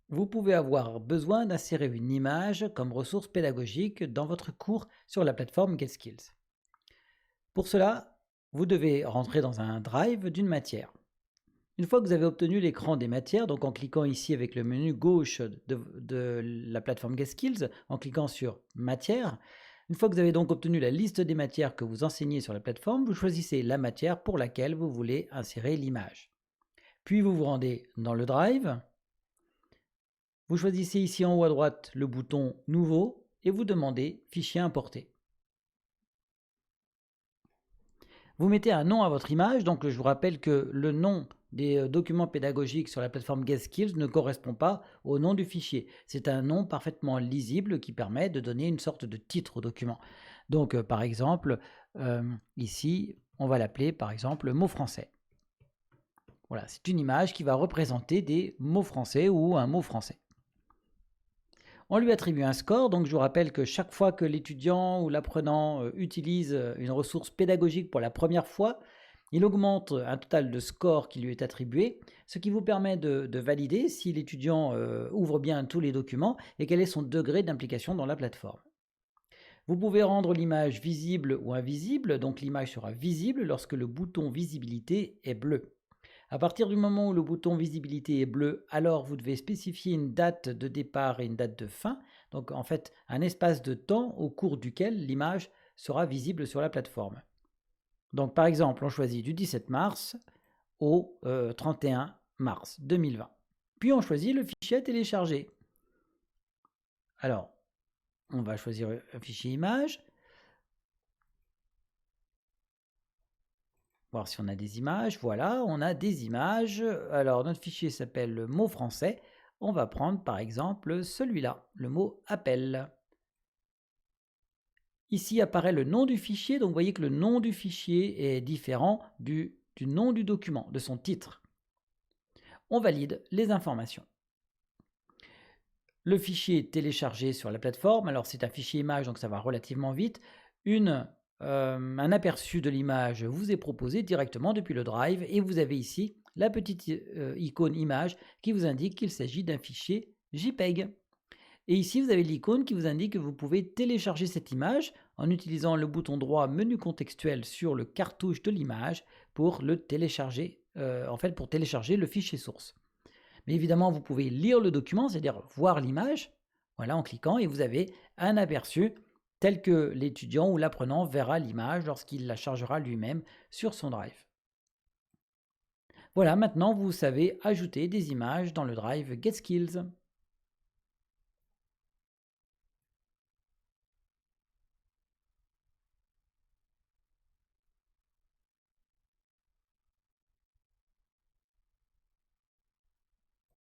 Vous pouvez avoir besoin d'insérer une image comme ressource pédagogique dans votre cours sur la plateforme GetSkills. Pour cela, vous devez rentrer dans un drive d'une matière. Une fois que vous avez obtenu l'écran des matières, donc en cliquant ici avec le menu gauche de la plateforme GetSkills, en cliquant sur Matière, une fois que vous avez donc obtenu la liste des matières que vous enseignez sur la plateforme, vous choisissez la matière pour laquelle vous voulez insérer l'image. Puis vous vous rendez dans le drive, vous choisissez ici en haut à droite le bouton Nouveau et vous demandez Fichier importé. Vous mettez un nom à votre image, donc je vous rappelle que le nom des documents pédagogiques sur la plateforme GetSkills ne correspond pas au nom du fichier. C'est un nom parfaitement lisible qui permet de donner une sorte de titre au document. Donc par exemple, ici, on va l'appeler par exemple mot français. Voilà, c'est une image qui va représenter des mots français ou un mot français. On lui attribue un score, donc je vous rappelle que chaque fois que l'étudiant ou l'apprenant utilise une ressource pédagogique pour la première fois, il augmente un total de score qui lui est attribué, ce qui vous permet de valider si l'étudiant ouvre bien tous les documents et quel est son degré d'implication dans la plateforme. Vous pouvez rendre l'image visible ou invisible, donc l'image sera visible lorsque le bouton visibilité est bleu. À partir du moment où le bouton visibilité est bleu, alors vous devez spécifier une date de départ et une date de fin, donc en fait un espace de temps au cours duquel l'image sera visible sur la plateforme. Donc par exemple, on choisit du 17 mars au 31 mars 2020. Puis on choisit le fichier à télécharger. Alors, on va choisir un fichier image, voir si on a des images. Voilà, on a des images. Alors, notre fichier s'appelle le mot français. On va prendre par exemple celui-là, le mot appel. Ici apparaît le nom du fichier, donc vous voyez que le nom du fichier est différent du nom du document, de son titre. On valide les informations. Le fichier est téléchargé sur la plateforme, alors c'est un fichier image, donc ça va relativement vite. Un aperçu de l'image vous est proposé directement depuis le drive et vous avez ici la petite icône image qui vous indique qu'il s'agit d'un fichier JPEG. Et ici, vous avez l'icône qui vous indique que vous pouvez télécharger cette image en utilisant le bouton droit menu contextuel sur le cartouche de l'image pour le télécharger, pour télécharger le fichier source. Mais évidemment, vous pouvez lire le document, c'est-à-dire voir l'image, voilà, en cliquant, et vous avez un aperçu tel que l'étudiant ou l'apprenant verra l'image lorsqu'il la chargera lui-même sur son drive. Voilà, maintenant vous savez ajouter des images dans le drive GetSkills.